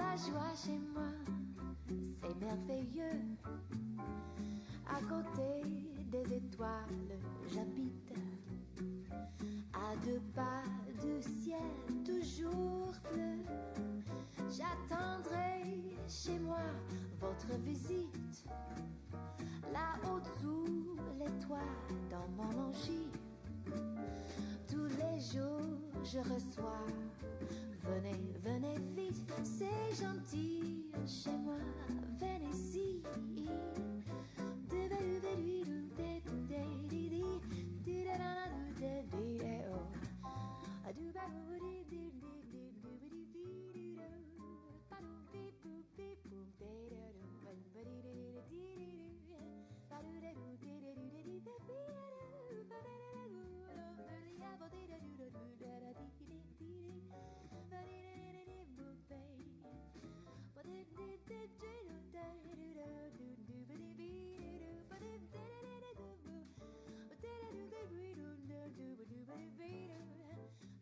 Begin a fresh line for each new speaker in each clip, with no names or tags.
la joie chez moi, c'est merveilleux. À côté des étoiles, j'habite. À 2 pas du ciel, toujours bleu. J'attendrai chez moi votre visite. Là-haut sous les toits, dans mon logis. Tous les jours je reçois. Venez, venez vite, c'est gentil chez moi, venez-y.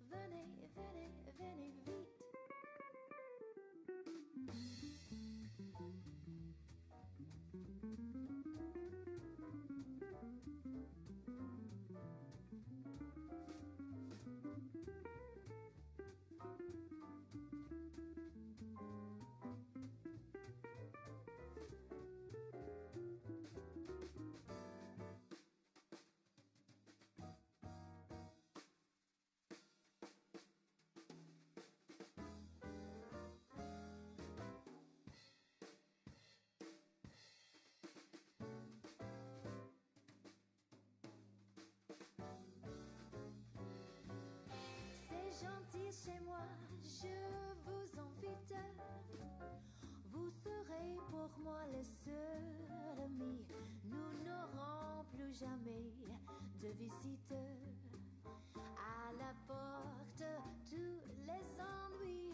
Venez, venez, venez vite. Gentil chez moi, je vous invite. Vous serez pour moi les seuls amis. Nous n'aurons plus jamais de visite. À la porte, tous les ennuis.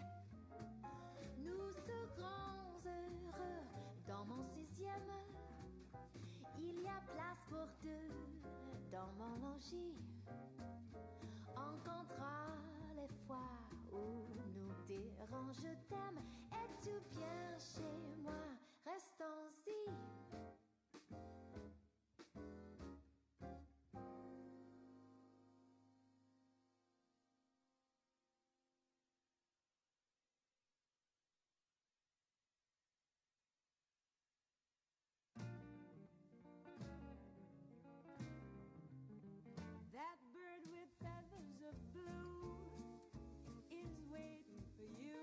Nous serons heureux dans mon 6e. Il y a place pour 2 dans mon logis. On comptera les fois où nous dérange, je t'aime. Es-tu bien chez moi? Restons-y.
That bird with feathers of blue is waiting for you.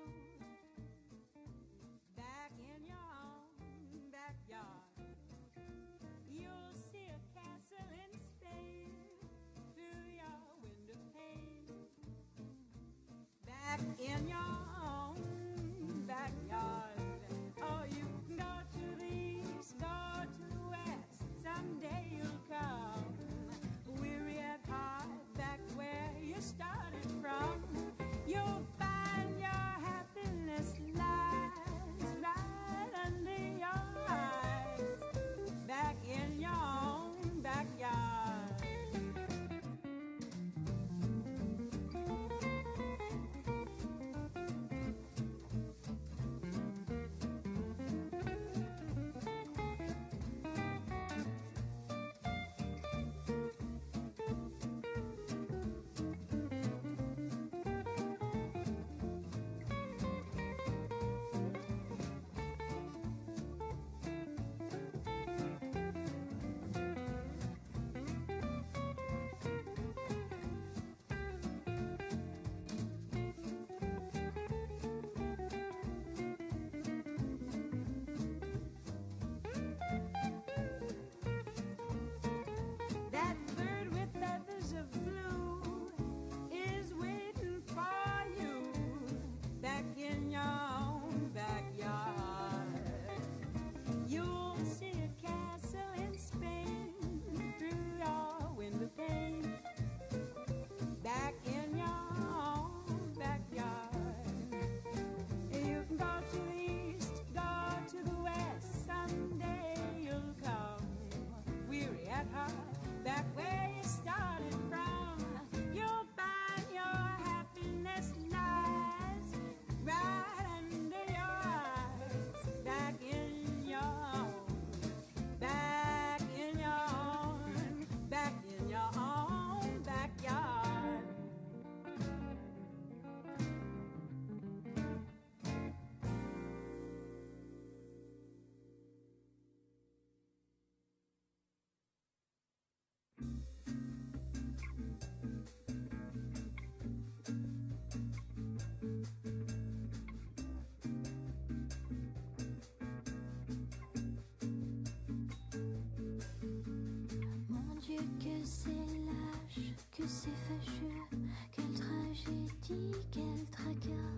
Dieu que c'est lâche, que c'est fâcheux, quelle tragédie, quel tracas.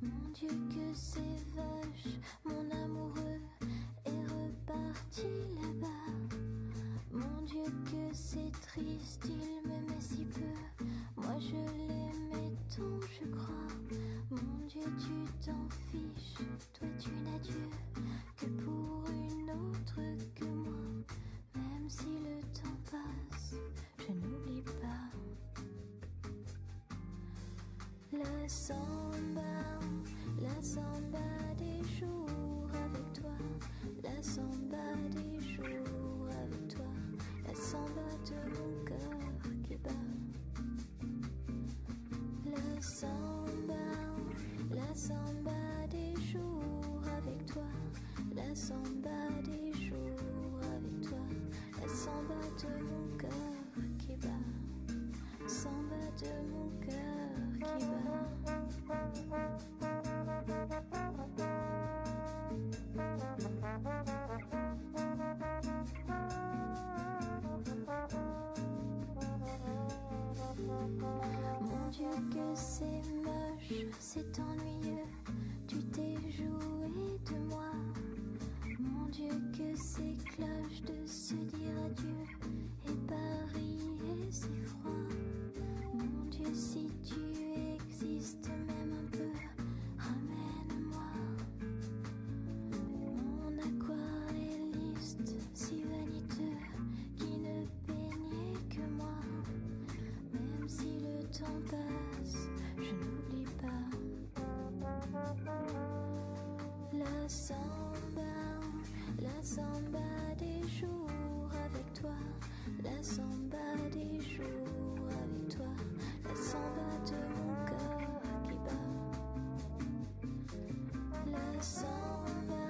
Mon Dieu que c'est vache, mon amoureux est reparti là-bas. Mon Dieu que c'est triste, il me met si peu, moi je l'aimais tant je crois. Mon Dieu tu t'en fiches, toi tu n'as Dieu que pour une autre que moi. Même si le temps passe, je n'oublie pas. La samba des jours avec toi. La samba des jours avec toi. La samba de mon cœur qui bat. La samba des jours avec toi. La samba des jours avec toi. La samba de mon cœur qui bat. Samba de mon cœur qui bat. Mon Dieu que c'est moche, c'est ennuyeux, tu t'es joué de moi. Mon Dieu que c'est cloche de se dire adieu, et Paris est si froid. Mon Dieu si tu existes même un peu, ramène-moi. Mon aquarelliste si vaniteux, qui ne peignait que moi. Même si le temps passe, je n'oublie pas. La samba des jours avec toi. La samba des jours avec toi. La samba de mon cœur qui bat. La samba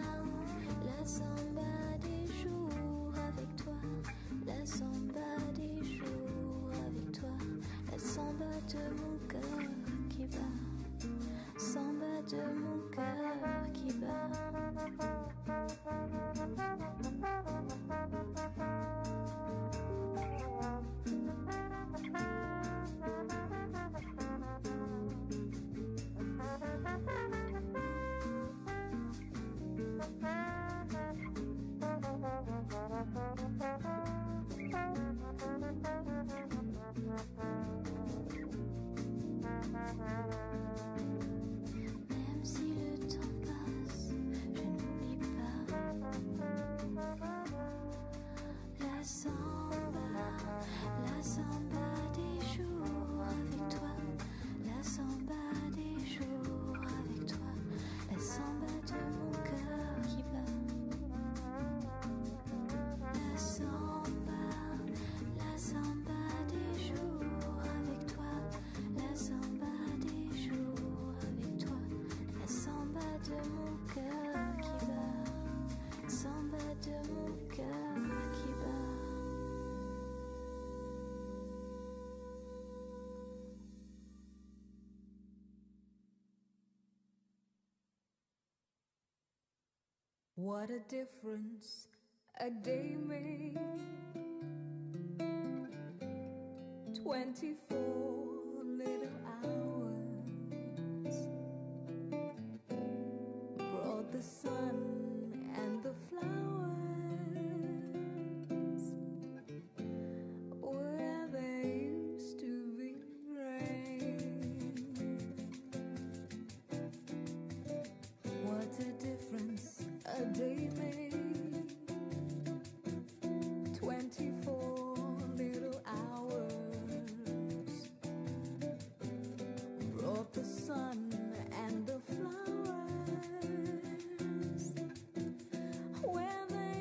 des jours avec toi. La samba des jours avec toi. La samba de mon cœur qui bat. Samba de mon cœur qui bat. Même si le temps passe, je n'oublie pas. La samba des jours avec toi. La samba des jours avec toi. La samba de mon cœur qui bat. La samba des jours avec toi. La samba des jours avec toi. La samba de mon cœur qui bat. Samba de mon cœur qui bat.
What a difference a day made. 24 little hours brought the sun and the flowers where there used to be rain. What a difference a day made. 24 little hours brought the sun and the flowers where there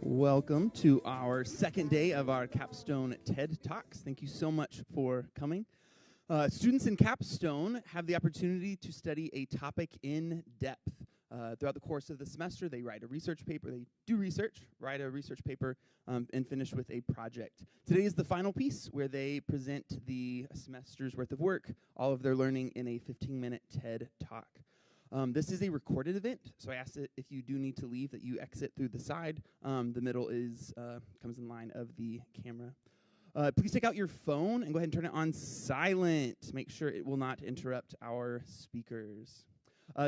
Welcome to our second day of our Capstone TED Talks. Thank you so much for coming. Students in Capstone have the opportunity to study a topic in depth. Throughout the course of the semester, they write a research paper, they do research, write a research paper, and finish with a project. Today is the final piece where they present the semester's worth of work, all of their learning in a 15-minute TED Talk. This is a recorded event, so I ask that if you do need to leave, that you exit through the side. The middle is comes in line of the camera. Please take out your phone and go ahead and turn it on silent. Make sure it will not interrupt our speakers.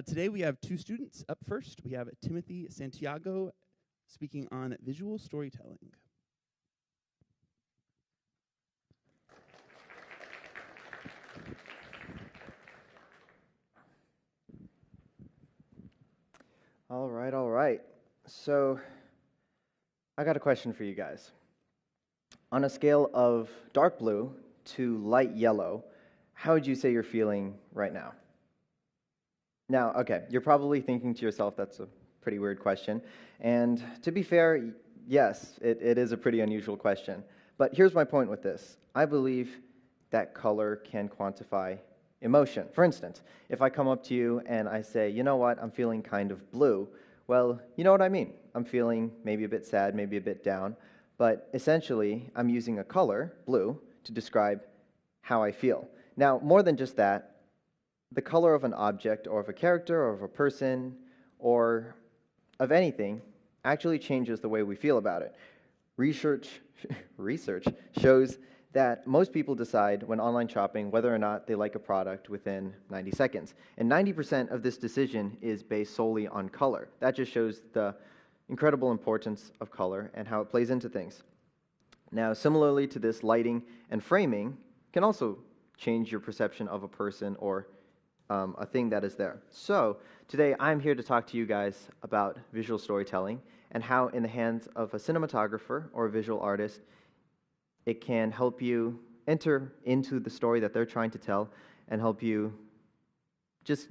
Today we have two students up first. We have Timothy Santiago speaking on visual storytelling.
All right. So, I got a question for you guys. On a scale of dark blue to light yellow, how would you say you're feeling right now? Now, okay, you're probably thinking to yourself, that's a pretty weird question. And to be fair, yes, it is a pretty unusual question. But here's my point with this. I believe that color can quantify emotion. For instance, if I come up to you and I say, you know what, I'm feeling kind of blue, well, you know what I mean. I'm feeling maybe a bit sad, maybe a bit down, but essentially I'm using a color, blue, to describe how I feel. Now, more than just that, the color of an object or of a character or of a person or of anything actually changes the way we feel about it. Research shows that most people decide when online shopping whether or not they like a product within 90 seconds. And 90% of this decision is based solely on color. That just shows the incredible importance of color and how it plays into things. Now, similarly to this, lighting and framing can also change your perception of a person or a thing that is there. So, today I'm here to talk to you guys about visual storytelling and how in the hands of a cinematographer or a visual artist, it can help you enter into the story that they're trying to tell and help you just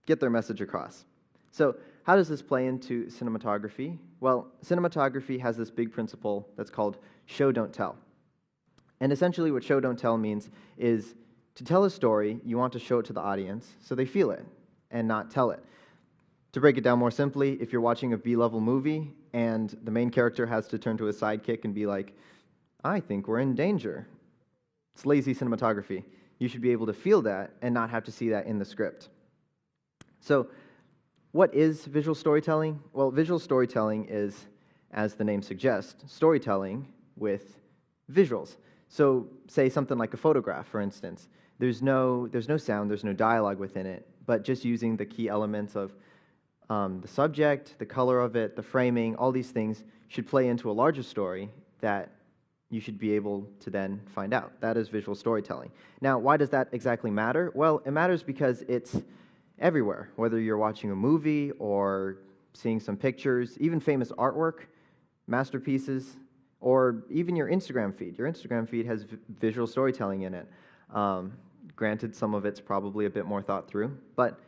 get their message across. So, how does this play into cinematography? Well, cinematography has this big principle that's called show, don't tell. And essentially what show, don't tell means is to tell a story, you want to show it to the audience so they feel it and not tell it. To break it down more simply, if you're watching a B-level movie and the main character has to turn to his sidekick and be like, I think we're in danger. It's lazy cinematography. You should be able to feel that and not have to see that in the script. So, what is visual storytelling? Well, visual storytelling is, as the name suggests, storytelling with visuals. So, say something like a photograph, for instance. There's no sound, there's no dialogue within it, but just using the key elements of the subject, the color of it, the framing, all these things should play into a larger story that you should be able to then find out. That is visual storytelling. Now, why does that exactly matter? Well, it matters because it's everywhere, whether you're watching a movie or seeing some pictures, even famous artwork, masterpieces, or even your Instagram feed. Your Instagram feed has visual storytelling in it. Granted, some of it's probably a bit more thought through, but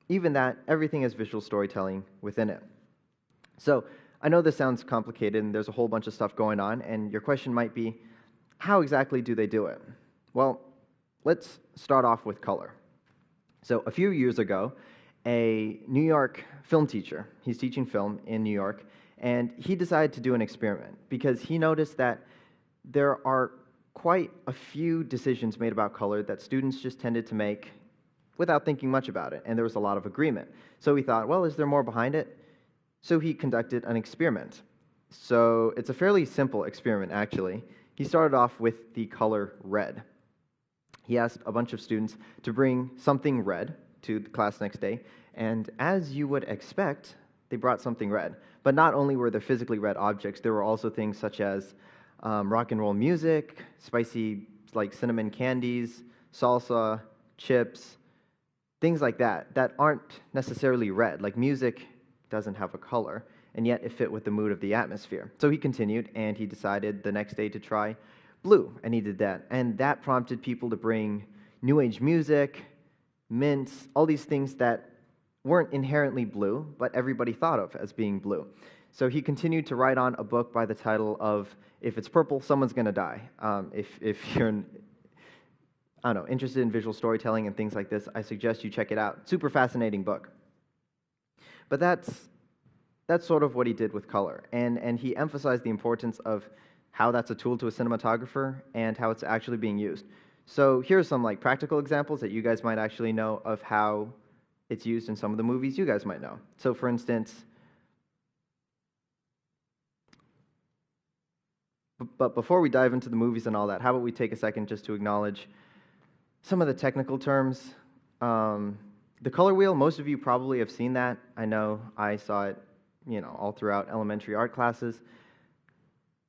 even that, everything has visual storytelling within it. So, I know this sounds complicated and there's a whole bunch of stuff going on, and your question might be, how exactly do they do it? Well, let's start off with color. So a few years ago, a New York film teacher, he's teaching film in New York, and he decided to do an experiment because he noticed that there are quite a few decisions made about color that students just tended to make without thinking much about it, and there was a lot of agreement. So he thought, well, is there more behind it? So he conducted an experiment. So it's a fairly simple experiment, actually. He started off with the color red. He asked a bunch of students to bring something red to the class next day, and as you would expect, they brought something red. But not only were there physically red objects, there were also things such as rock and roll music, spicy like cinnamon candies, salsa, chips, things like that aren't necessarily red. Like music doesn't have a color, and yet it fit with the mood of the atmosphere. So he continued, and he decided the next day to try blue, and he did that. And that prompted people to bring new age music, mints, all these things that weren't inherently blue, but everybody thought of as being blue. So he continued to write on a book by the title of If It's Purple, Someone's Gonna Die. If you're, I don't know, interested in visual storytelling and things like this, I suggest you check it out. Super fascinating book. But that's sort of what he did with color. And he emphasized the importance of how that's a tool to a cinematographer and how it's actually being used. So here's some like practical examples that you guys might actually know of how it's used in some of the movies you guys might know. So for instance, but before we dive into the movies and all that, how about we take a second just to acknowledge some of the technical terms. The color wheel, most of you probably have seen that. I know I saw it, all throughout elementary art classes.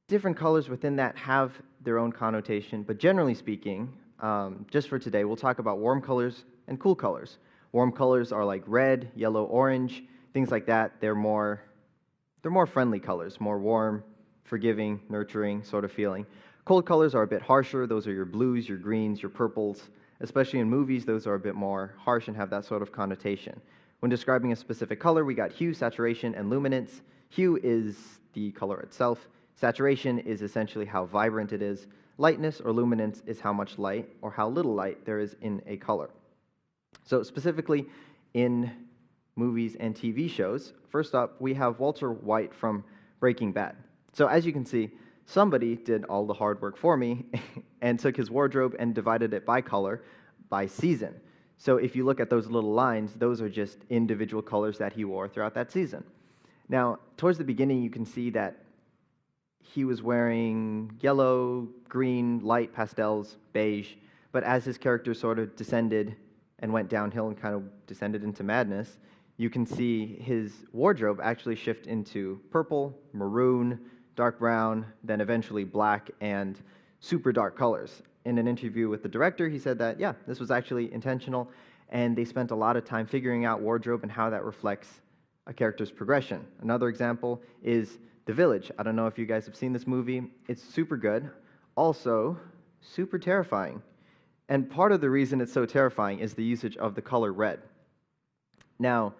Different colors within that have their own connotation, but generally speaking, just for today, we'll talk about warm colors and cool colors. Warm colors are like red, yellow, orange, things like that. They're more friendly colors, more warm, forgiving, nurturing sort of feeling. Cold colors are a bit harsher. Those are your blues, your greens, your purples. Especially in movies, those are a bit more harsh and have that sort of connotation. When describing a specific color, we got hue, saturation, and luminance. Hue is the color itself. Saturation is essentially how vibrant it is. Lightness or luminance is how much light or how little light there is in a color. So specifically in movies and TV shows, first up, we have Walter White from Breaking Bad. So as you can see, somebody did all the hard work for me and took his wardrobe and divided it by color, by season. So if you look at those little lines, those are just individual colors that he wore throughout that season. Now, towards the beginning, you can see that he was wearing yellow, green, light pastels, beige, but as his character sort of descended and went downhill and kind of descended into madness, you can see his wardrobe actually shift into purple, maroon, dark brown, then eventually black and super dark colors. In an interview with the director, he said that, yeah, this was actually intentional, and they spent a lot of time figuring out wardrobe and how that reflects a character's progression. Another example is The Village. I don't know if you guys have seen this movie. It's super good, also super terrifying. And part of the reason it's so terrifying is the usage of the color red. Now,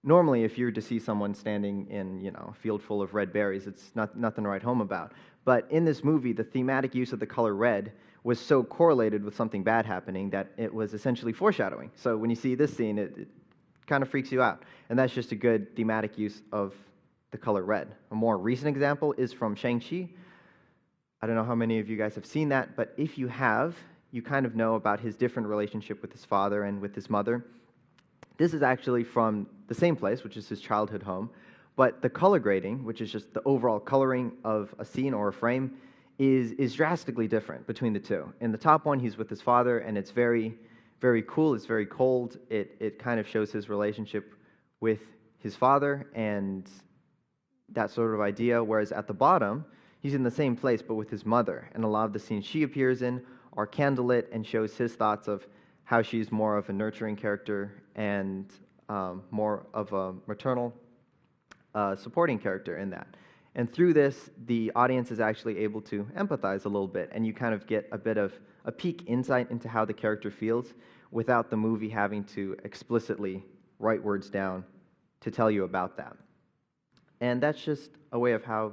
normally, if you were to see someone standing in, a field full of red berries, it's nothing to write home about. But in this movie, the thematic use of the color red was so correlated with something bad happening that it was essentially foreshadowing. So when you see this scene, it kind of freaks you out. And that's just a good thematic use of the color red. A more recent example is from Shang-Chi. I don't know how many of you guys have seen that, but if you have, you kind of know about his different relationship with his father and with his mother. This is actually from the same place, which is his childhood home, but the color grading, which is just the overall coloring of a scene or a frame, is drastically different between the two. In the top one, he's with his father, and it's very, very cool. It's very cold. It kind of shows his relationship with his father and that sort of idea, whereas at the bottom, he's in the same place, but with his mother, and a lot of the scenes she appears in are candlelit and shows his thoughts of how she's more of a nurturing character and more of a maternal supporting character in that. And through this, the audience is actually able to empathize a little bit, and you kind of get a bit of a peek insight into how the character feels without the movie having to explicitly write words down to tell you about that. And that's just a way of how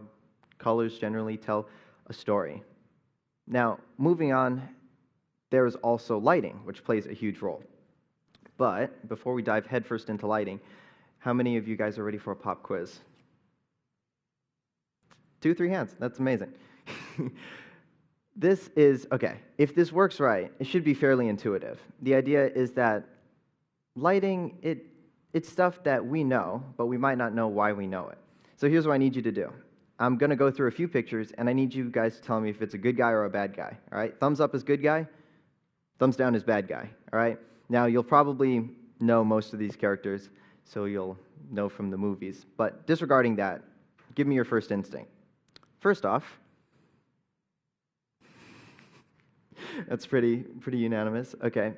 colors generally tell a story. Now, moving on, there is also lighting, which plays a huge role. But before we dive headfirst into lighting, how many of you guys are ready for a pop quiz? 2, 3 hands. That's amazing. This is, okay, if this works right, it should be fairly intuitive. The idea is that lighting, it's stuff that we know, but we might not know why we know it. So here's what I need you to do. I'm going to go through a few pictures, and I need you guys to tell me if it's a good guy or a bad guy, all right? Thumbs up is good guy, thumbs down is bad guy, all right? Now, you'll probably know most of these characters, so you'll know from the movies. But disregarding that, give me your first instinct. First off, that's pretty unanimous. Okay.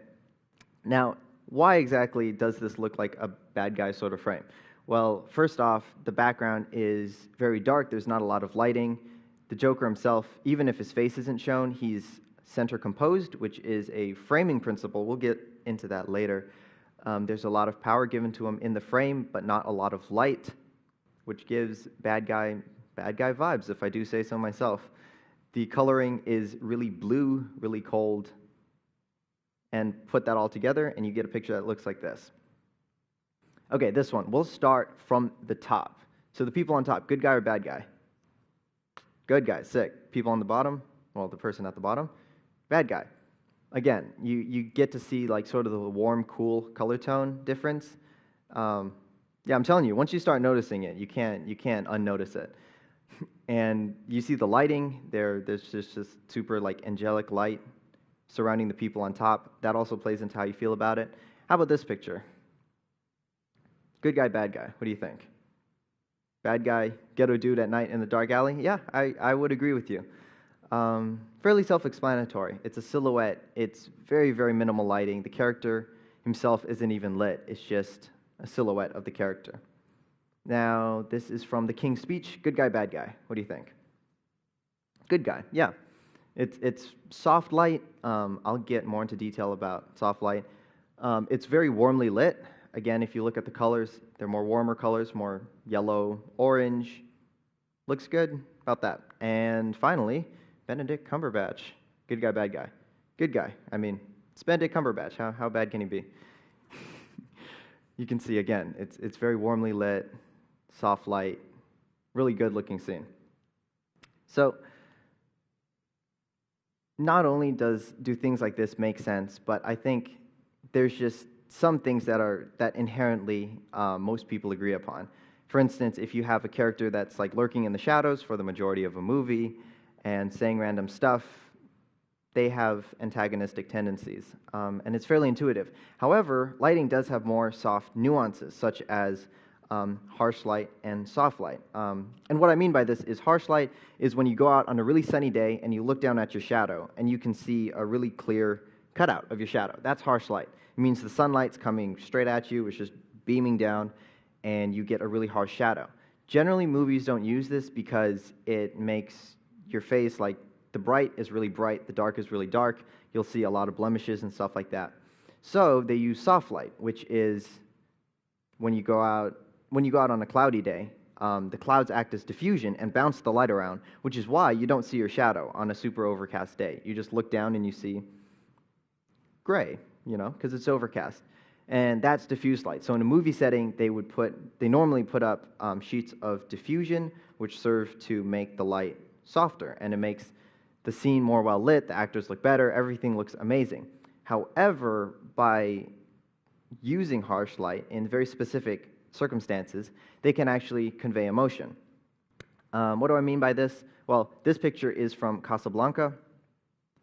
Now, why exactly does this look like a bad guy sort of frame? Well, first off, the background is very dark. There's not a lot of lighting. The Joker himself, even if his face isn't shown, he's center composed, which is a framing principle. We'll get into that later. There's a lot of power given to him in the frame, but not a lot of light, which gives bad guy vibes, if I do say so myself. The coloring is really blue, really cold, and put that all together, and you get a picture that looks like this. Okay, this one. We'll start from the top. So the people on top, good guy or bad guy? Good guy, sick. People on the bottom, well, the person at the bottom, bad guy. Again, you get to see like sort of the warm, cool color tone difference. Yeah, I'm telling you, once you start noticing it, you can't unnotice it. And you see the lighting, there's just this super like angelic light surrounding the people on top. That also plays into how you feel about it. How about this picture? Good guy, bad guy. What do you think? Bad guy, ghetto dude at night in the dark alley? Yeah, I would agree with you. Fairly self-explanatory. It's a silhouette. It's very, very minimal lighting. The character himself isn't even lit. It's just a silhouette of the character. Now, this is from the King's Speech. Good guy, bad guy. What do you think? Good guy, yeah. It's soft light. I'll get more into detail about soft light. It's very warmly lit. Again, if you look at the colors, they're more warmer colors, more yellow, orange. Looks good about that. And finally, Benedict Cumberbatch. Good guy, bad guy. Good guy. I mean, it's Benedict Cumberbatch. How bad can he be? You can see, again, it's very warmly lit, soft light, really good looking scene. So, not only do things like this make sense, but I think there's just some things that inherently most people agree upon. For instance, if you have a character that's like lurking in the shadows for the majority of a movie and saying random stuff, they have antagonistic tendencies, and it's fairly intuitive. However, lighting does have more soft nuances, such as harsh light and soft light. And what I mean by this is harsh light is when you go out on a really sunny day and you look down at your shadow and you can see a really clear cutout of your shadow. That's harsh light. It means the sunlight's coming straight at you, it's just beaming down, and you get a really harsh shadow. Generally, movies don't use this because it makes your face, like, the bright is really bright, the dark is really dark. You'll see a lot of blemishes and stuff like that. So they use soft light, which is when you go out on a cloudy day, the clouds act as diffusion and bounce the light around, which is why you don't see your shadow on a super overcast day. You just look down and you see gray, because it's overcast. And that's diffuse light. So in a movie setting, they normally put up sheets of diffusion, which serve to make the light softer, and it makes the scene more well lit, the actors look better, everything looks amazing. However, by using harsh light in very specific circumstances, they can actually convey emotion. What do I mean by this? Well, this picture is from Casablanca,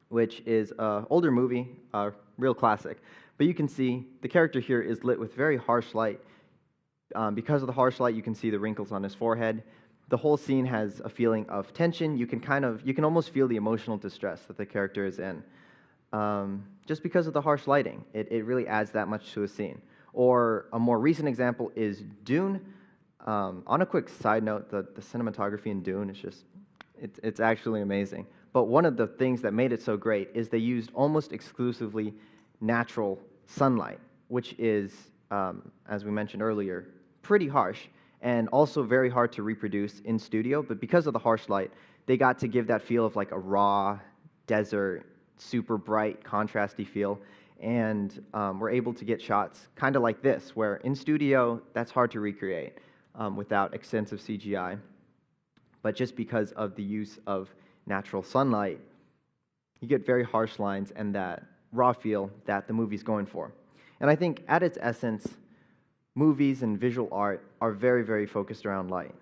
which is an older movie, a real classic. But you can see the character here is lit with very harsh light. Because of the harsh light, you can see the wrinkles on his forehead. The whole scene has a feeling of tension. You can almost feel the emotional distress that the character is in. Just because of the harsh lighting, it really adds that much to a scene. Or a more recent example is Dune. On a quick side note, the cinematography in Dune is it's actually amazing. But one of the things that made it so great is they used almost exclusively natural sunlight, which is, as we mentioned earlier, pretty harsh and also very hard to reproduce in studio. But because of the harsh light, they got to give that feel of like a raw desert, super bright, contrasty feel. And we're able to get shots kind of like this, where in studio, that's hard to recreate without extensive CGI. But just because of the use of natural sunlight, you get very harsh lines and that raw feel that the movie's going for. And I think at its essence, movies and visual art are very, very focused around light.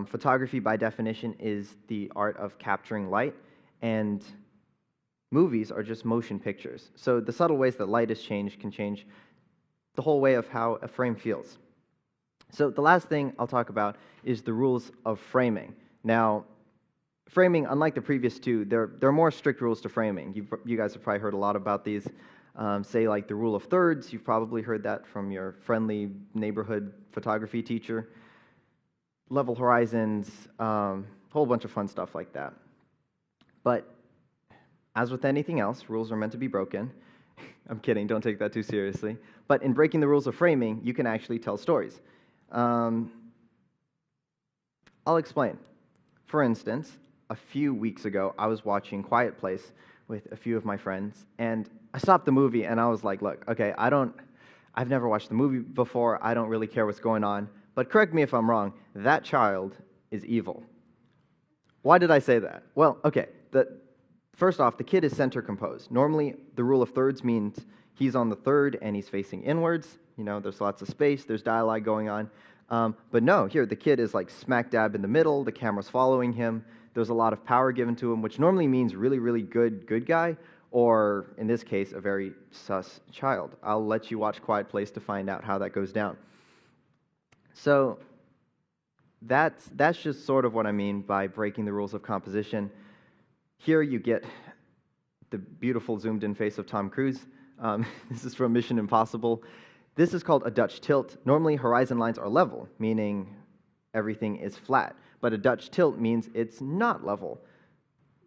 Photography, by definition, is the art of capturing light, and movies are just motion pictures. So the subtle ways that light is changed can change the whole way of how a frame feels. So the last thing I'll talk about is the rules of framing. Now, framing, unlike the previous two, there are more strict rules to framing. You guys have probably heard a lot about these. Say like the rule of thirds. You've probably heard that from your friendly neighborhood photography teacher. Level horizons, whole bunch of fun stuff like that. But as with anything else, rules are meant to be broken. I'm kidding, don't take that too seriously. But in breaking the rules of framing, you can actually tell stories. I'll explain. For instance, a few weeks ago, I was watching Quiet Place with a few of my friends, and I stopped the movie and I was like, look, okay, I've never watched the movie before, I don't really care what's going on, but correct me if I'm wrong, that child is evil. Why did I say that? Well, okay, first off, the kid is center composed. Normally, the rule of thirds means he's on the third and he's facing inwards. You know, there's lots of space, there's dialogue going on. But no, here, the kid is like smack dab in the middle, the camera's following him, there's a lot of power given to him, which normally means really, really good guy, or in this case, a very sus child. I'll let you watch Quiet Place to find out how that goes down. So that's just sort of what I mean by breaking the rules of composition. Here you get the beautiful zoomed-in face of Tom Cruise. This is from Mission Impossible. This is called a Dutch tilt. Normally, horizon lines are level, meaning everything is flat. But a Dutch tilt means it's not level.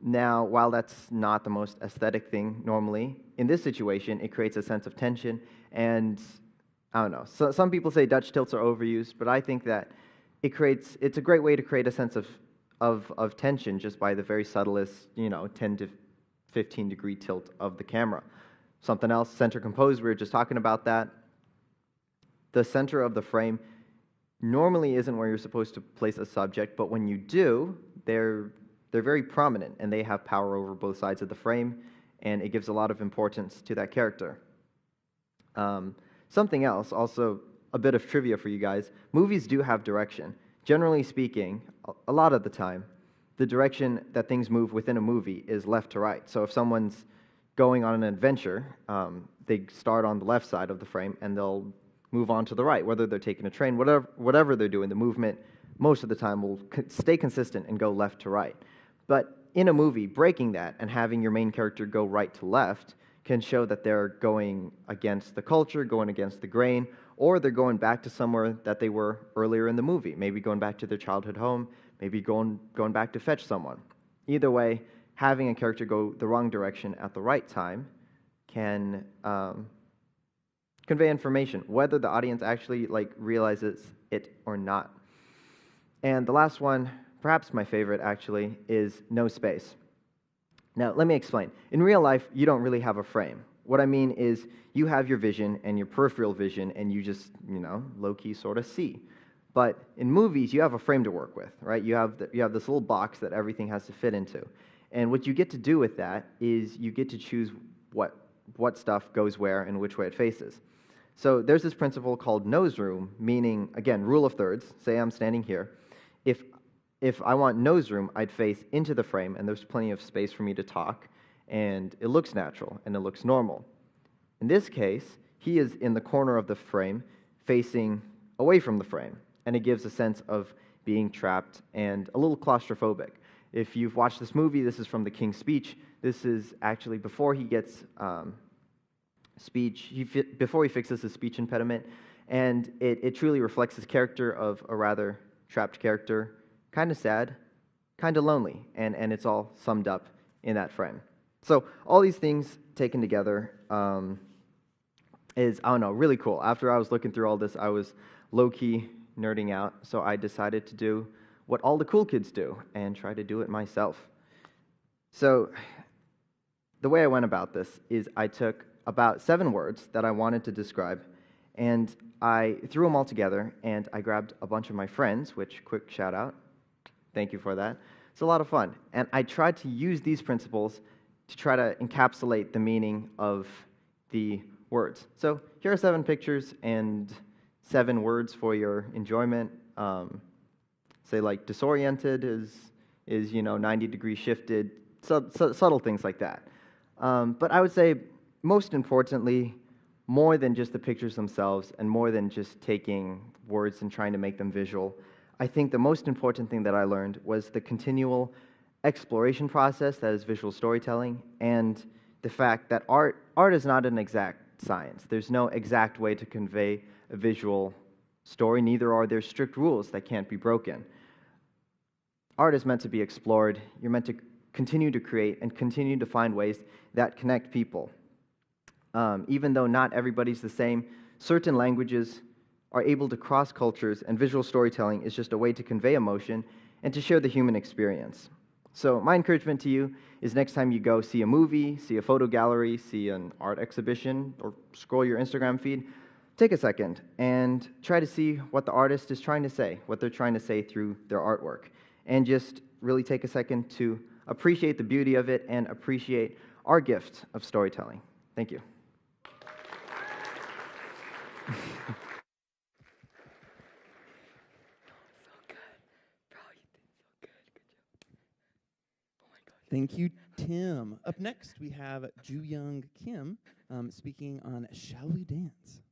Now, while that's not the most aesthetic thing normally, in this situation, it creates a sense of tension. And I don't know. So some people say Dutch tilts are overused, but I think that it's a great way to create a sense of tension just by the very subtlest, 10 to 15 degree tilt of the camera. Something else, center composed, we were just talking about that. The center of the frame normally isn't where you're supposed to place a subject, but when you do, they're very prominent, and they have power over both sides of the frame, and it gives a lot of importance to that character. Something else, also a bit of trivia for you guys, movies do have direction. Generally speaking, a lot of the time, the direction that things move within a movie is left to right. So if someone's going on an adventure, they start on the left side of the frame, and they'll move on to the right, whether they're taking a train, whatever they're doing, the movement most of the time will stay consistent and go left to right. But in a movie, breaking that and having your main character go right to left can show that they're going against the culture, going against the grain, or they're going back to somewhere that they were earlier in the movie, maybe going back to their childhood home, maybe going back to fetch someone. Either way, having a character go the wrong direction at the right time can convey information, whether the audience actually realizes it or not. And the last one, perhaps my favorite actually, is no space. Now, let me explain. In real life, you don't really have a frame. What I mean is you have your vision and your peripheral vision, and you just, low-key sort of see. But in movies, you have a frame to work with, right? You have this little box that everything has to fit into. And what you get to do with that is you get to choose what stuff goes where and which way it faces. So there's this principle called nose room, meaning, again, rule of thirds. Say I'm standing here. If I want nose room, I'd face into the frame, and there's plenty of space for me to talk, and it looks natural, and it looks normal. In this case, he is in the corner of the frame, facing away from the frame, and it gives a sense of being trapped and a little claustrophobic. If you've watched this movie, this is from The King's Speech. This is actually before he gets before he fixes his speech impediment, and it truly reflects his character of a rather trapped character, kind of sad, kind of lonely, and it's all summed up in that frame. So all these things taken together is, I don't know, really cool. After I was looking through all this, I was low-key nerding out, so I decided to do what all the cool kids do and try to do it myself. So the way I went about this is I took about 7 words that I wanted to describe, and I threw them all together, and I grabbed a bunch of my friends, which, quick shout out, thank you for that. It's a lot of fun. And I tried to use these principles to try to encapsulate the meaning of the words. So here are 7 pictures and 7 words for your enjoyment. Say disoriented is 90 degrees shifted, subtle things like that. But I would say, most importantly, more than just the pictures themselves and more than just taking words and trying to make them visual, I think the most important thing that I learned was the continual exploration process that is visual storytelling, and the fact that art is not an exact science. There's no exact way to convey a visual story, neither are there strict rules that can't be broken. Art is meant to be explored. You're meant to continue to create and continue to find ways that connect people. Even though not everybody's the same, certain languages are able to cross cultures, and visual storytelling is just a way to convey emotion and to share the human experience. So my encouragement to you is next time you go see a movie, see a photo gallery, see an art exhibition, or scroll your Instagram feed, take a second and try to see what the artist is trying to say, what they're trying to say through their artwork. And just really take a second to appreciate the beauty of it and appreciate our gift of storytelling. Thank you.
Thank you, Tim. Up next, we have Juyoung Kim speaking on Shall We Dance?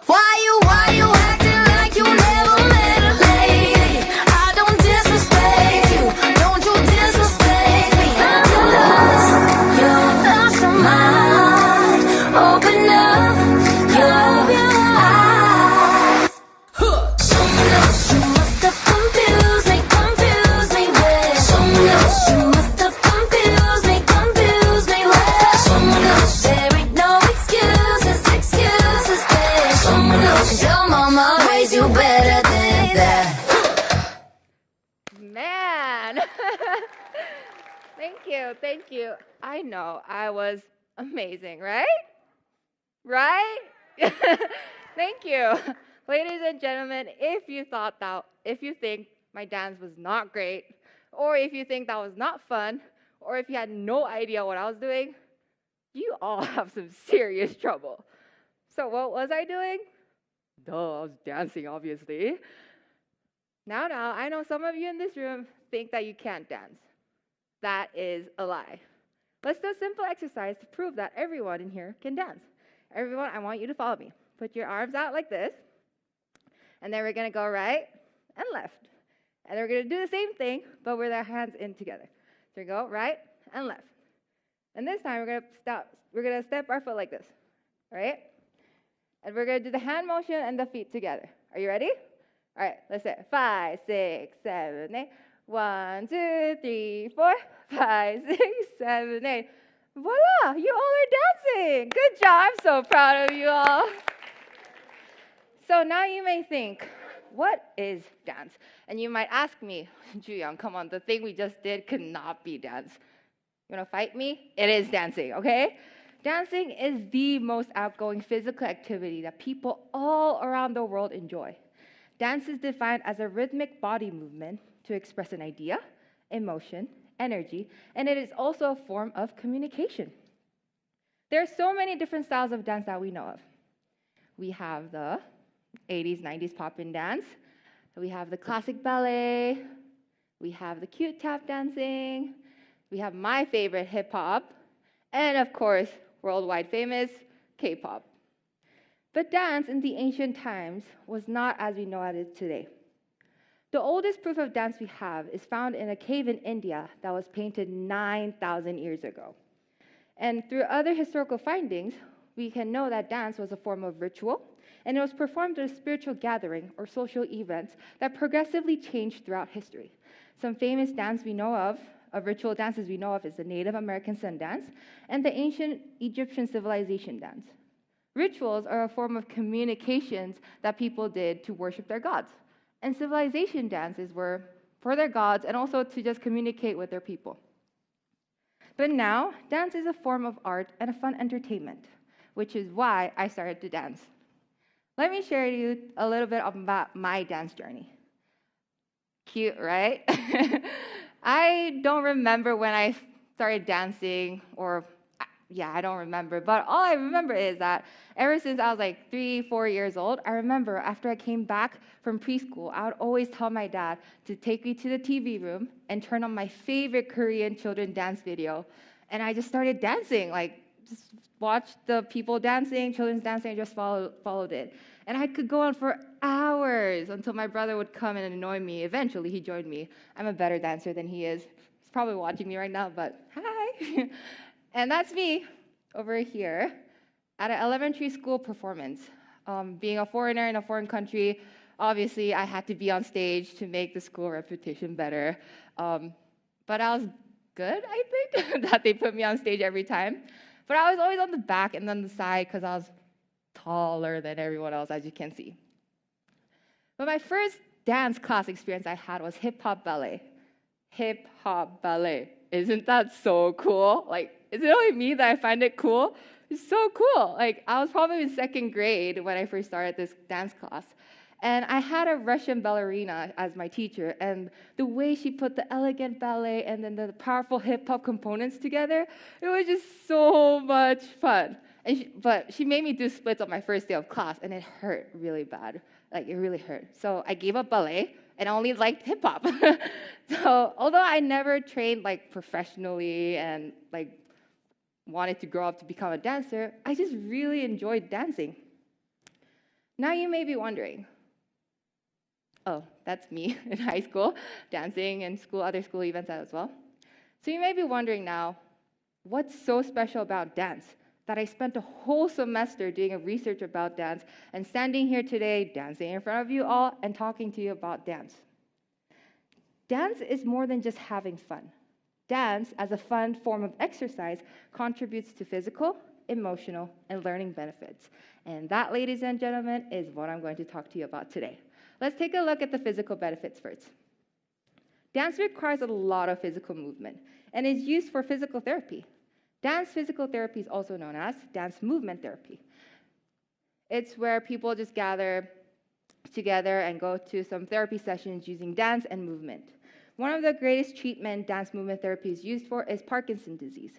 Why you acting like you never met a lady? I don't disrespect you, don't you disrespect me. You're lost your mind, open up your eyes. You must have confused me with you must have confused me with there ain't no excuses, babe. Your mama raised you better than that.
Man. Thank you. I know, I was amazing, right? Right? Thank you. Ladies and gentlemen, if you think my dance was not great, or if you think that was not fun, or if you had no idea what I was doing, you all have some serious trouble. So what was I doing? Duh, I was dancing, obviously. Now, I know some of you in this room think that you can't dance. That is a lie. Let's do a simple exercise to prove that everyone in here can dance. Everyone, I want you to follow me. Put your arms out like this, and then we're going to go right and left. And then we're going to do the same thing, but with our hands in together. So we go right and left. And this time, we're going to step our foot like this, right? And we're going to do the hand motion and the feet together. Are you ready? All right, let's say 5, 6, 7, 8. 1, 2, 3, 4, 5, 6, 7, 8. Voila, you all are dancing. Good job. I'm so proud of you all. So now you may think, what is dance? And you might ask me, Juyoung, come on, the thing we just did could not be dance. You want to fight me? It is dancing, okay? Dancing is the most outgoing physical activity that people all around the world enjoy. Dance is defined as a rhythmic body movement to express an idea, emotion, energy, and it is also a form of communication. There are so many different styles of dance that we know of. We have the 80s, 90s pop-in dance. We have the classic ballet. We have the cute tap dancing. We have my favorite hip-hop. And of course, worldwide famous K-pop. But dance in the ancient times was not as we know it today. The oldest proof of dance we have is found in a cave in India that was painted 9,000 years ago. And through other historical findings, we can know that dance was a form of ritual, and it was performed at a spiritual gathering or social events that progressively changed throughout history. Some famous dance we know of ritual dances we know of, is the Native American sun dance and the ancient Egyptian civilization dance. Rituals are a form of communications that people did to worship their gods. And civilization dances were for their gods and also to just communicate with their people. But now, dance is a form of art and a fun entertainment, which is why I started to dance. Let me share you a little bit about my dance journey. Cute, right? I don't remember when I started dancing, or yeah, I don't remember. But all I remember is that ever since I was like 3, 4 years old, I remember after I came back from preschool, I would always tell my dad to take me to the TV room and turn on my favorite Korean children dance video. And I just started dancing, like just watched the people dancing, children's dancing, and just followed it. And I could go on for hours until my brother would come and annoy me. Eventually, he joined me. I'm a better dancer than he is. He's probably watching me right now, but hi. And that's me over here at an elementary school performance. Being a foreigner in a foreign country, obviously I had to be on stage to make the school reputation better. But I was good, I think, that they put me on stage every time. But I was always on the back and on the side because I was taller than everyone else, as you can see. But my first dance class experience I had was hip-hop ballet. Hip-hop ballet. Isn't that so cool? Like, is it only me that I find it cool? It's so cool. Like, I was probably in 2nd grade when I first started this dance class. And I had a Russian ballerina as my teacher, and the way she put the elegant ballet and then the powerful hip-hop components together, it was just so much fun. But she made me do splits on my first day of class, and it hurt really bad. Like, it really hurt. So I gave up ballet, and I only liked hip-hop. So although I never trained, like, professionally and, like, wanted to grow up to become a dancer, I just really enjoyed dancing. Now you may be wondering, oh, that's me in high school, dancing and other school events as well. So you may be wondering now, what's so special about dance that I spent a whole semester doing a research about dance and standing here today dancing in front of you all and talking to you about dance? Dance is more than just having fun. Dance, as a fun form of exercise, contributes to physical, emotional, and learning benefits. And that, ladies and gentlemen, is what I'm going to talk to you about today. Let's take a look at the physical benefits first. Dance requires a lot of physical movement and is used for physical therapy. Dance physical therapy is also known as dance movement therapy. It's where people just gather together and go to some therapy sessions using dance and movement. One of the greatest treatment dance movement therapy is used for is Parkinson's disease.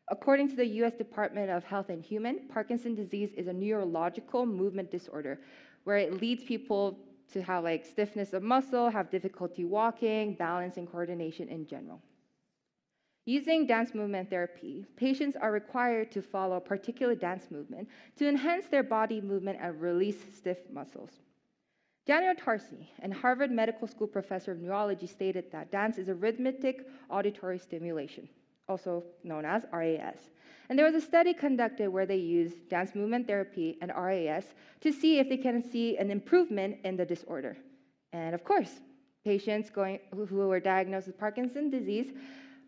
According to the U.S. Department of Health and Human, Parkinson's disease is a neurological movement disorder where it leads people to have like stiffness of muscle, have difficulty walking, balance, and coordination in general. Using dance movement therapy, patients are required to follow a particular dance movement to enhance their body movement and release stiff muscles. Daniel Tarsi, a Harvard Medical School professor of neurology, stated that dance is a rhythmic auditory stimulation, also known as RAS. And there was a study conducted where they used dance movement therapy and RAS to see if they can see an improvement in the disorder. And of course, patients who were diagnosed with Parkinson's disease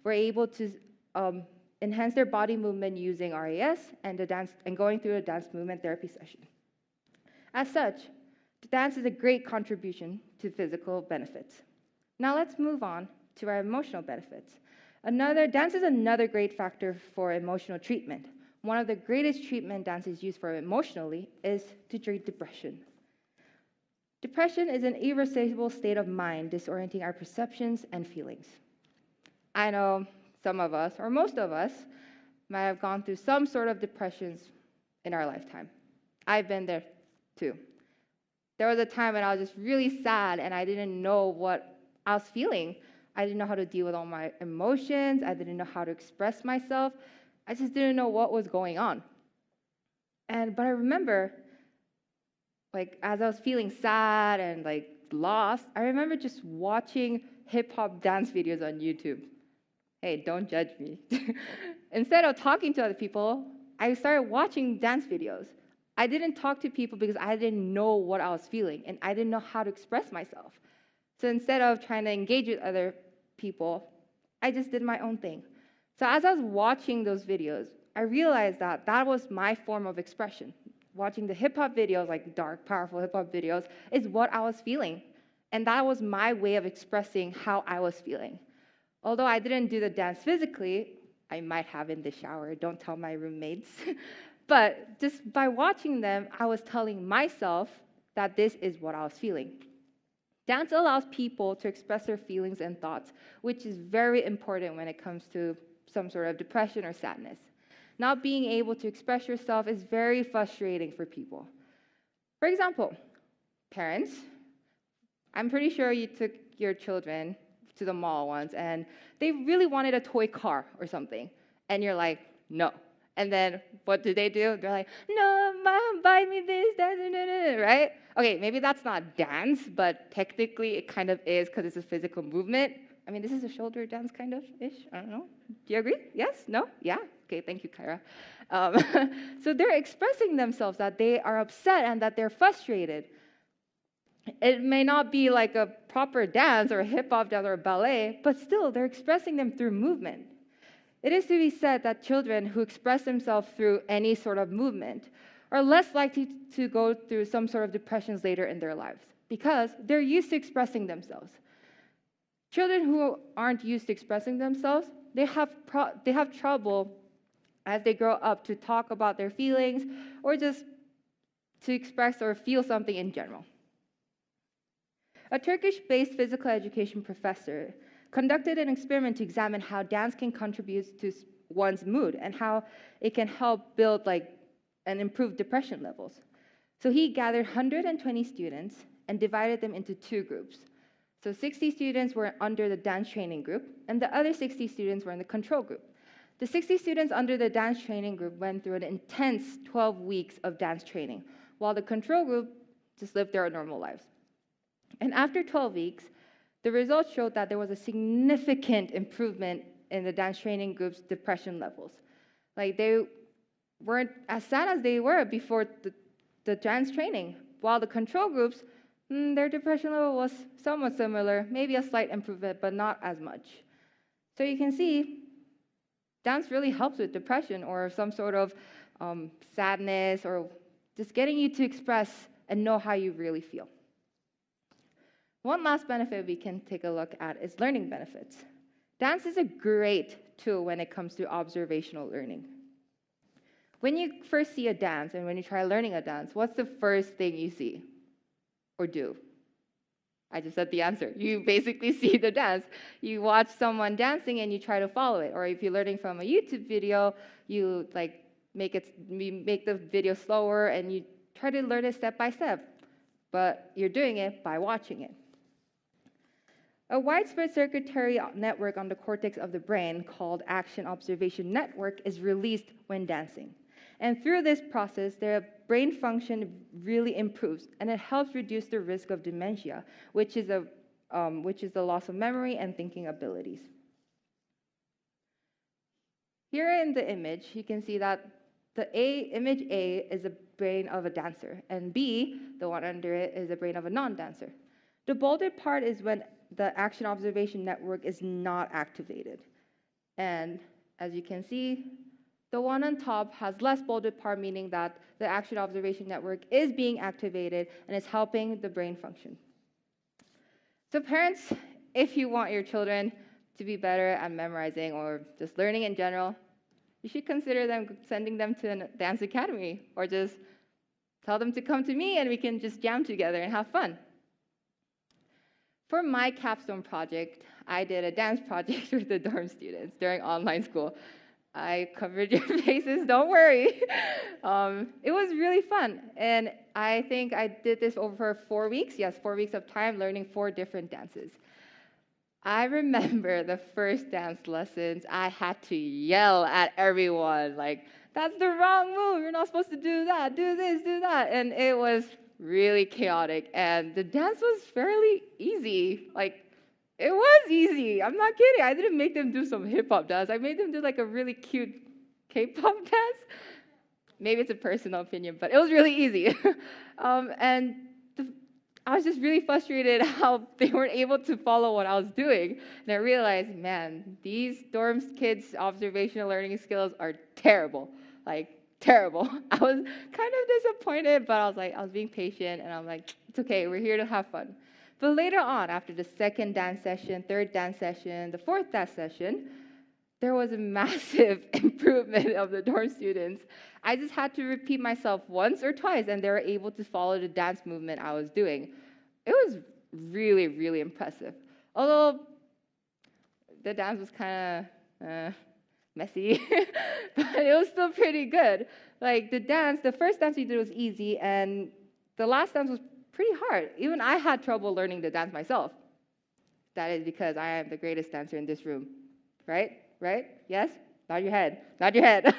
were able to enhance their body movement using RAS and going through a dance movement therapy session. As such, dance is a great contribution to physical benefits. Now let's move on to our emotional benefits. Dance is another great factor for emotional treatment. One of the greatest treatment dance is used for emotionally is to treat depression. Depression is an irreversible state of mind disorienting our perceptions and feelings. I know some of us, or most of us, might have gone through some sort of depressions in our lifetime. I've been there too. There was a time when I was just really sad and I didn't know what I was feeling. I didn't know how to deal with all my emotions. I didn't know how to express myself. I just didn't know what was going on. But I remember, like, as I was feeling sad and, like, lost, I remember just watching hip-hop dance videos on YouTube. Hey, don't judge me. Instead of talking to other people, I started watching dance videos. I didn't talk to people because I didn't know what I was feeling, and I didn't know how to express myself. So instead of trying to engage with other people, I just did my own thing. So as I was watching those videos, I realized that that was my form of expression. Watching the hip-hop videos, like dark, powerful hip-hop videos, is what I was feeling. And that was my way of expressing how I was feeling. Although I didn't do the dance physically, I might have in the shower. Don't tell my roommates. But just by watching them, I was telling myself that this is what I was feeling. Dance allows people to express their feelings and thoughts, which is very important when it comes to some sort of depression or sadness. Not being able to express yourself is very frustrating for people. For example, parents, I'm pretty sure you took your children to the mall once and they really wanted a toy car or something. And you're like, no. And then what do? They're like, no, mom, buy me this, right? Okay, maybe that's not dance, but technically it kind of is because it's a physical movement. I mean, this is a shoulder dance kind of-ish. I don't know. Do you agree? Yes? No? Yeah? Okay, thank you, Kyra. So they're expressing themselves that they are upset and that they're frustrated. It may not be like a proper dance or a hip-hop dance or a ballet, but still, they're expressing them through movement. It is to be said that children who express themselves through any sort of movement are less likely to go through some sort of depressions later in their lives because they're used to expressing themselves. Children who aren't used to expressing themselves, they have trouble as they grow up to talk about their feelings or just to express or feel something in general. A Turkish-based physical education professor conducted an experiment to examine how dance can contribute to one's mood and how it can help build and improve depression levels. So he gathered 120 students and divided them into two groups. So 60 students were under the dance training group, and the other 60 students were in the control group. The 60 students under the dance training group went through an intense 12 weeks of dance training, while the control group just lived their normal lives. And after 12 weeks, the results showed that there was a significant improvement in the dance training group's depression levels. Like they weren't as sad as they were before the dance training, while the control groups, their depression level was somewhat similar, maybe a slight improvement, but not as much. So you can see, dance really helps with depression or some sort of sadness or just getting you to express and know how you really feel. One last benefit we can take a look at is learning benefits. Dance is a great tool when it comes to observational learning. When you first see a dance and when you try learning a dance, what's the first thing you see or do? I just said the answer. You basically see the dance. You watch someone dancing and you try to follow it. Or if you're learning from a YouTube video, you make the video slower and you try to learn it step by step. But you're doing it by watching it. A widespread circuitry network on the cortex of the brain called action observation network is released when dancing. And through this process, their brain function really improves, and it helps reduce the risk of dementia, which is the loss of memory and thinking abilities. Here in the image, you can see that image A is the brain of a dancer, and B, the one under it, is the brain of a non-dancer. The bolded part is when the action observation network is not activated. And as you can see, the one on top has less bolded part, meaning that the action observation network is being activated and is helping the brain function. So parents, if you want your children to be better at memorizing or just learning in general, you should consider sending them to a dance academy or just tell them to come to me and we can just jam together and have fun. For my capstone project, I did a dance project with the dorm students during online school. I covered your faces, don't worry. It was really fun. And I think I did this over 4 weeks. Yes, 4 weeks of time learning 4 different dances. I remember the first dance lessons, I had to yell at everyone, like, that's the wrong move. You're not supposed to do that. Do this, do that. And it was really chaotic. And the dance was fairly easy. It was easy. I'm not kidding. I didn't make them do some hip-hop dance. I made them do a really cute K-pop dance. Maybe it's a personal opinion, but it was really easy. I was just really frustrated how they weren't able to follow what I was doing. And I realized, man, these dorm kids' observational learning skills are terrible. Terrible. I was kind of disappointed, but I was being patient, and I'm like, it's okay. We're here to have fun. But later on, after the second dance session, third dance session, the fourth dance session, there was a massive improvement of the dorm students. I just had to repeat myself once or twice, and they were able to follow the dance movement I was doing. It was really, really impressive. Although the dance was kind of messy, but it was still pretty good. Like the first dance we did was easy, and the last dance was pretty hard. Even I had trouble learning the dance myself. That is because I am the greatest dancer in this room. Right? Right? Yes? Nod your head. Nod your head.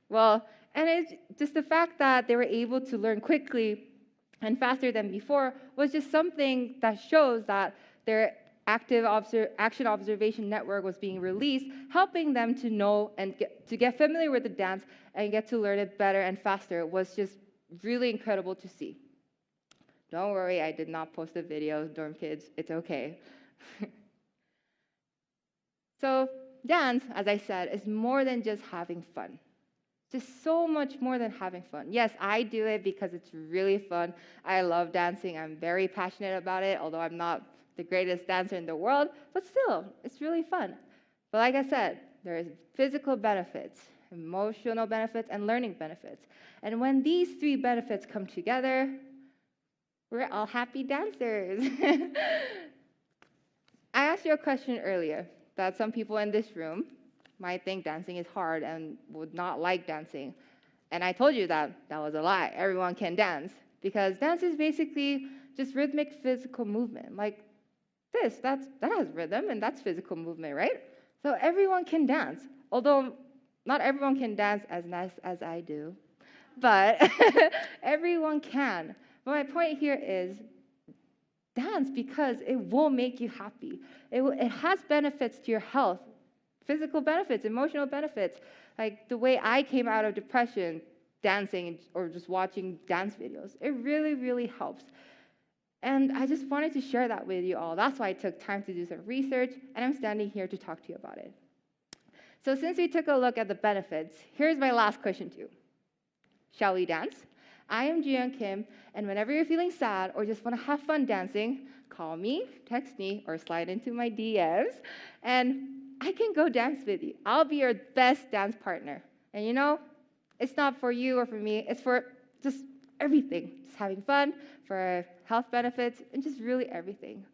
Well, and it's just the fact that they were able to learn quickly and faster than before was just something that shows that their action observation network was being released, helping them to know and get familiar with the dance and get to learn it better and faster. It was just really incredible to see. Don't worry, I did not post a video, dorm kids. It's okay. So dance, as I said, is more than just having fun. Just so much more than having fun. Yes, I do it because it's really fun. I love dancing. I'm very passionate about it, although I'm not the greatest dancer in the world, but still, it's really fun. But like I said, there is physical benefits, emotional benefits, and learning benefits. And when these three benefits come together, we're all happy dancers. I asked you a question earlier that some people in this room might think dancing is hard and would not like dancing. And I told you that was a lie. Everyone can dance because dance is basically just rhythmic physical movement. Like this, that has rhythm and that's physical movement, right? So everyone can dance, although not everyone can dance as nice as I do, but everyone can. But my point here is dance because it will make you happy. It has benefits to your health. Physical benefits, emotional benefits, like the way I came out of depression dancing or just watching dance videos. It really, really helps. And I just wanted to share that with you all. That's why I took time to do some research, and I'm standing here to talk to you about it. So since we took a look at the benefits, here's my last question to you. Shall we dance? I am Juyoung Kim, and whenever you're feeling sad or just want to have fun dancing, call me, text me, or slide into my DMs, and I can go dance with you. I'll be your best dance partner. And you know, it's not for you or for me. It's for just everything. Just having fun, for health benefits, and just really everything.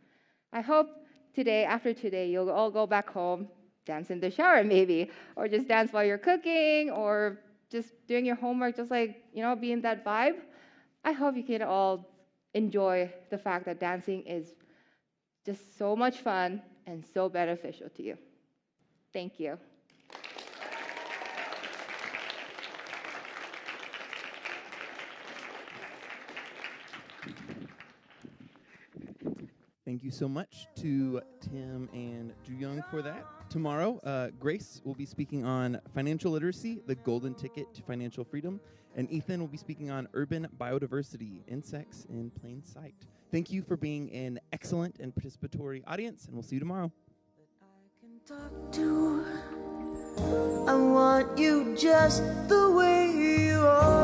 I hope today, after today, you'll all go back home, dance in the shower maybe, or just dance while you're cooking, or just doing your homework, just like, you know, be in that vibe. I hope you can all enjoy the fact that dancing is just so much fun and so beneficial to you. Thank you.
Thank you so much to Tim and Juyoung for that. Tomorrow, Grace will be speaking on financial literacy, the golden ticket to financial freedom, and Ethan will be speaking on urban biodiversity, insects in plain sight. Thank you for being an excellent and participatory audience, and we'll see you tomorrow.
Talk to. I want you just the way you are.